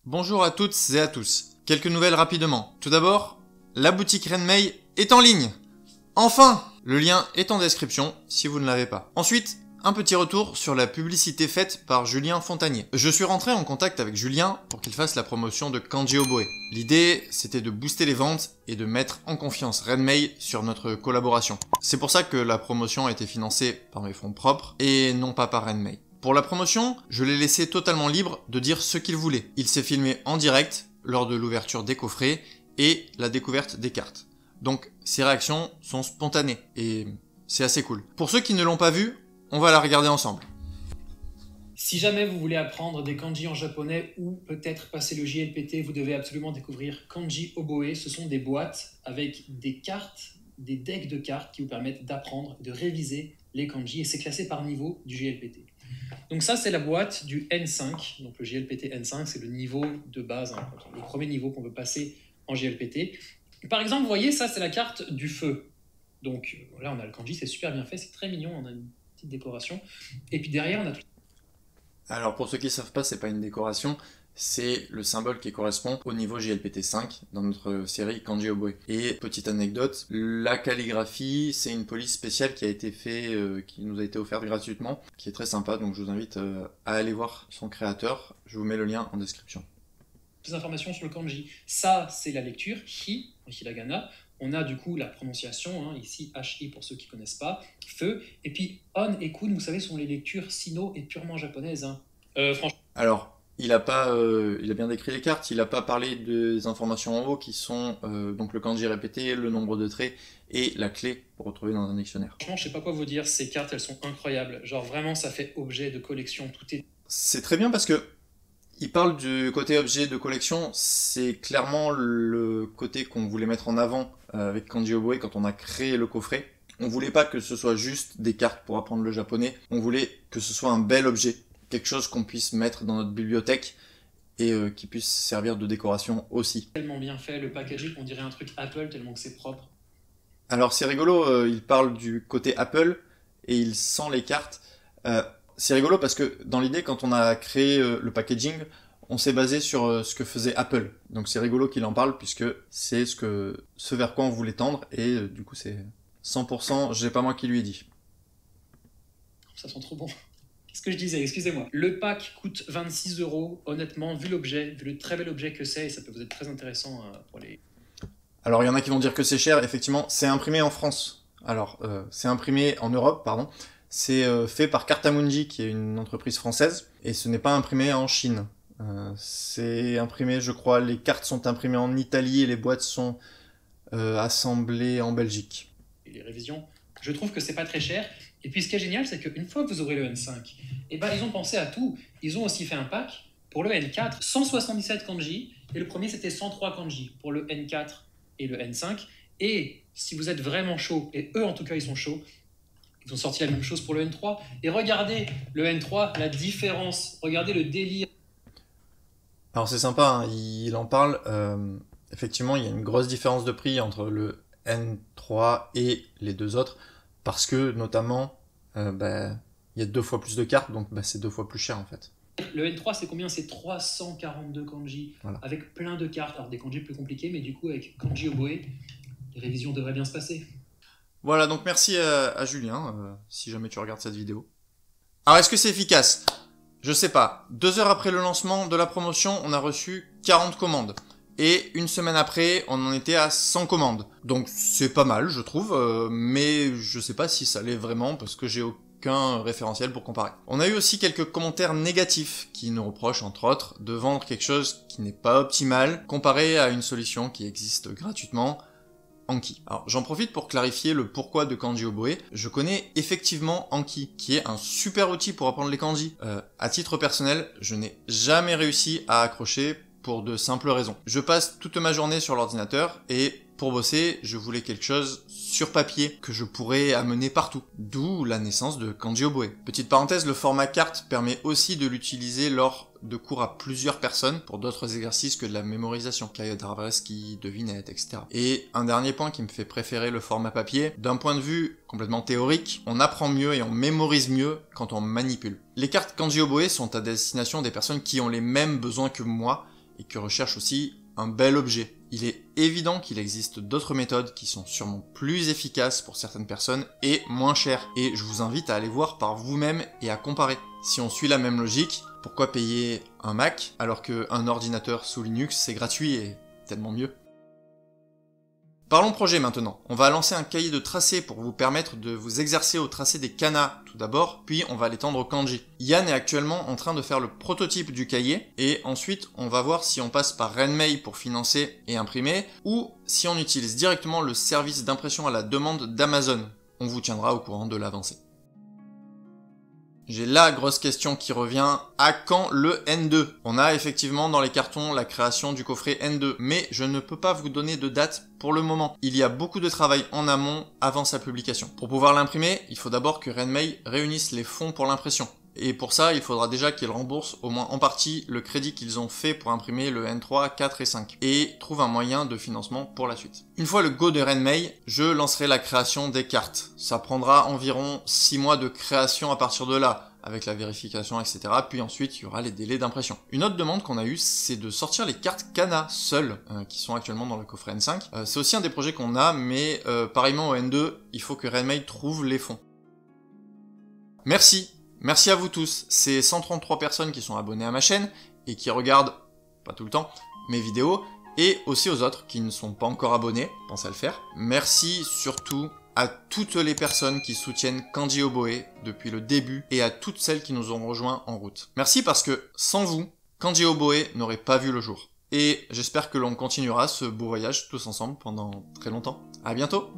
Bonjour à toutes et à tous. Quelques nouvelles rapidement. Tout d'abord, la boutique Renmei est en ligne. Enfin! Le lien est en description si vous ne l'avez pas. Ensuite, un petit retour sur la publicité faite par Julien Fontanier. Je suis rentré en contact avec Julien pour qu'il fasse la promotion de Kanji Oboe. L'idée, c'était de booster les ventes et de mettre en confiance Renmei sur notre collaboration. C'est pour ça que la promotion a été financée par mes fonds propres et non pas par Renmei. Pour la promotion, je l'ai laissé totalement libre de dire ce qu'il voulait. Il s'est filmé en direct lors de l'ouverture des coffrets et la découverte des cartes. Donc ses réactions sont spontanées et c'est assez cool. Pour ceux qui ne l'ont pas vu, on va la regarder ensemble. Si jamais vous voulez apprendre des kanji en japonais ou peut-être passer le JLPT, vous devez absolument découvrir Kanji Oboe. Ce sont des boîtes avec des cartes, des decks de cartes qui vous permettent d'apprendre, de réviser les kanji et c'est classé par niveau du JLPT. Donc ça, c'est la boîte du N5. Donc le JLPT N5, c'est le niveau de base, hein, le premier niveau qu'on veut passer en JLPT. Par exemple, vous voyez, ça, c'est la carte du feu. Donc là, on a le kanji, c'est super bien fait, c'est très mignon, on a une petite décoration. Et puis derrière, on a tout. Alors pour ceux qui ne savent pas, c'est pas une décoration, c'est le symbole qui correspond au niveau JLPT 5 dans notre série Kanji Oboe. Et petite anecdote, la calligraphie, c'est une police spéciale qui a été qui nous a été offerte gratuitement, qui est très sympa, donc je vous invite à aller voir son créateur. Je vous mets le lien en description. Des informations sur le kanji. Ça, c'est la lecture, hi, en hiragana. On a du coup la prononciation, hein, ici hi pour ceux qui ne connaissent pas, feu. Et puis on et kun, vous savez, sont les lectures sino et purement japonaises. Hein. Franchement. Alors, il a bien décrit les cartes, il n'a pas parlé des informations en haut qui sont donc le kanji répété, le nombre de traits et la clé pour retrouver dans un dictionnaire. Franchement, je sais pas quoi vous dire, ces cartes, elles sont incroyables. Genre vraiment, ça fait objet de collection, tout est... C'est très bien parce que il parle du côté objet de collection, c'est clairement le côté qu'on voulait mettre en avant avec Kanji Oboe quand on a créé le coffret. On voulait pas que ce soit juste des cartes pour apprendre le japonais, on voulait que ce soit un bel objet, quelque chose qu'on puisse mettre dans notre bibliothèque et qui puisse servir de décoration aussi. Tellement bien fait, le packaging, on dirait un truc Apple tellement que c'est propre. Alors c'est rigolo, il parle du côté Apple et il sent les cartes. C'est rigolo parce que dans l'idée, quand on a créé le packaging, on s'est basé sur ce que faisait Apple. Donc c'est rigolo qu'il en parle puisque c'est ce vers quoi on voulait tendre et du coup c'est 100%, j'ai pas moi qui lui ai dit. Ça sent trop bon. Qu'est-ce que je disais? Excusez-moi. Le pack coûte 26 €. Honnêtement, vu l'objet, vu le très bel objet que c'est, ça peut vous être très intéressant pour les... Alors il y en a qui vont dire que c'est cher, effectivement, c'est imprimé en France. Alors, c'est imprimé en Europe, pardon. C'est fait par Cartamundi, qui est une entreprise française, et ce n'est pas imprimé en Chine. C'est imprimé, je crois, les cartes sont imprimées en Italie et les boîtes sont assemblées en Belgique. Et les révisions, je trouve que c'est pas très cher. Et puis ce qui est génial, c'est qu'une fois que vous aurez le N5, eh ben, ils ont pensé à tout. Ils ont aussi fait un pack pour le N4, 177 kanji, et le premier c'était 103 kanji pour le N4 et le N5. Et si vous êtes vraiment chaud, et eux en tout cas ils sont chauds, ils ont sorti la même chose pour le N3. Et regardez le N3, la différence, regardez le délire. Alors c'est sympa, hein, il en parle. Effectivement, il y a une grosse différence de prix entre le N3 et les deux autres, parce que notamment, il y a 2 fois plus de cartes, donc c'est 2 fois plus cher en fait. Le N3, c'est combien? C'est 342 kanji, voilà. Avec plein de cartes. Alors des kanji plus compliqués, mais du coup, avec Kanji Oboe, les révisions devraient bien se passer. Voilà, donc merci à Julien, si jamais tu regardes cette vidéo. Alors, est-ce que c'est efficace? Je sais pas. 2 heures après le lancement de la promotion, on a reçu 40 commandes. Et une semaine après, on en était à 100 commandes. Donc c'est pas mal, je trouve, mais je sais pas si ça l'est vraiment, parce que j'ai aucun référentiel pour comparer. On a eu aussi quelques commentaires négatifs qui nous reprochent, entre autres, de vendre quelque chose qui n'est pas optimal, comparé à une solution qui existe gratuitement, Anki. Alors j'en profite pour clarifier le pourquoi de Kanji Oboe. Je connais effectivement Anki, qui est un super outil pour apprendre les kanji. À titre personnel, je n'ai jamais réussi à accrocher pour de simples raisons. Je passe toute ma journée sur l'ordinateur et pour bosser, je voulais quelque chose sur papier que je pourrais amener partout. D'où la naissance de Kanji Oboe. Petite parenthèse, le format carte permet aussi de l'utiliser lors de cours à plusieurs personnes pour d'autres exercices que de la mémorisation, Kayodaravaski, devinette, etc. Et un dernier point qui me fait préférer le format papier, d'un point de vue complètement théorique, on apprend mieux et on mémorise mieux quand on manipule. Les cartes Kanji Oboe sont à destination des personnes qui ont les mêmes besoins que moi et qui recherche aussi un bel objet. Il est évident qu'il existe d'autres méthodes qui sont sûrement plus efficaces pour certaines personnes et moins chères. Et je vous invite à aller voir par vous-même et à comparer. Si on suit la même logique, pourquoi payer un Mac alors qu'un ordinateur sous Linux c'est gratuit et tellement mieux? Parlons projet maintenant. On va lancer un cahier de tracé pour vous permettre de vous exercer au tracé des kanas tout d'abord, puis on va l'étendre au kanji. Yann est actuellement en train de faire le prototype du cahier, et ensuite on va voir si on passe par Renmei pour financer et imprimer, ou si on utilise directement le service d'impression à la demande d'Amazon. On vous tiendra au courant de l'avancée. J'ai la grosse question qui revient, à quand le N2? On a effectivement dans les cartons la création du coffret N2, mais je ne peux pas vous donner de date pour le moment. Il y a beaucoup de travail en amont avant sa publication. Pour pouvoir l'imprimer, il faut d'abord que Renmei réunisse les fonds pour l'impression. Et pour ça, il faudra déjà qu'ils remboursent au moins en partie le crédit qu'ils ont fait pour imprimer le N3, 4 et 5, et trouvent un moyen de financement pour la suite. Une fois le go de Renmei, je lancerai la création des cartes. Ça prendra environ 6 mois de création à partir de là, avec la vérification, etc. Puis ensuite, il y aura les délais d'impression. Une autre demande qu'on a eue, c'est de sortir les cartes Kana seules, qui sont actuellement dans le coffret N5. C'est aussi un des projets qu'on a, mais pareillement au N2, il faut que Renmei trouve les fonds. Merci à vous tous, c'est 133 personnes qui sont abonnées à ma chaîne et qui regardent, pas tout le temps, mes vidéos, et aussi aux autres qui ne sont pas encore abonnés, pensez à le faire. Merci surtout à toutes les personnes qui soutiennent Kanji Oboe depuis le début et à toutes celles qui nous ont rejoints en route. Merci parce que sans vous, Kanji Oboe n'aurait pas vu le jour. Et j'espère que l'on continuera ce beau voyage tous ensemble pendant très longtemps. À bientôt!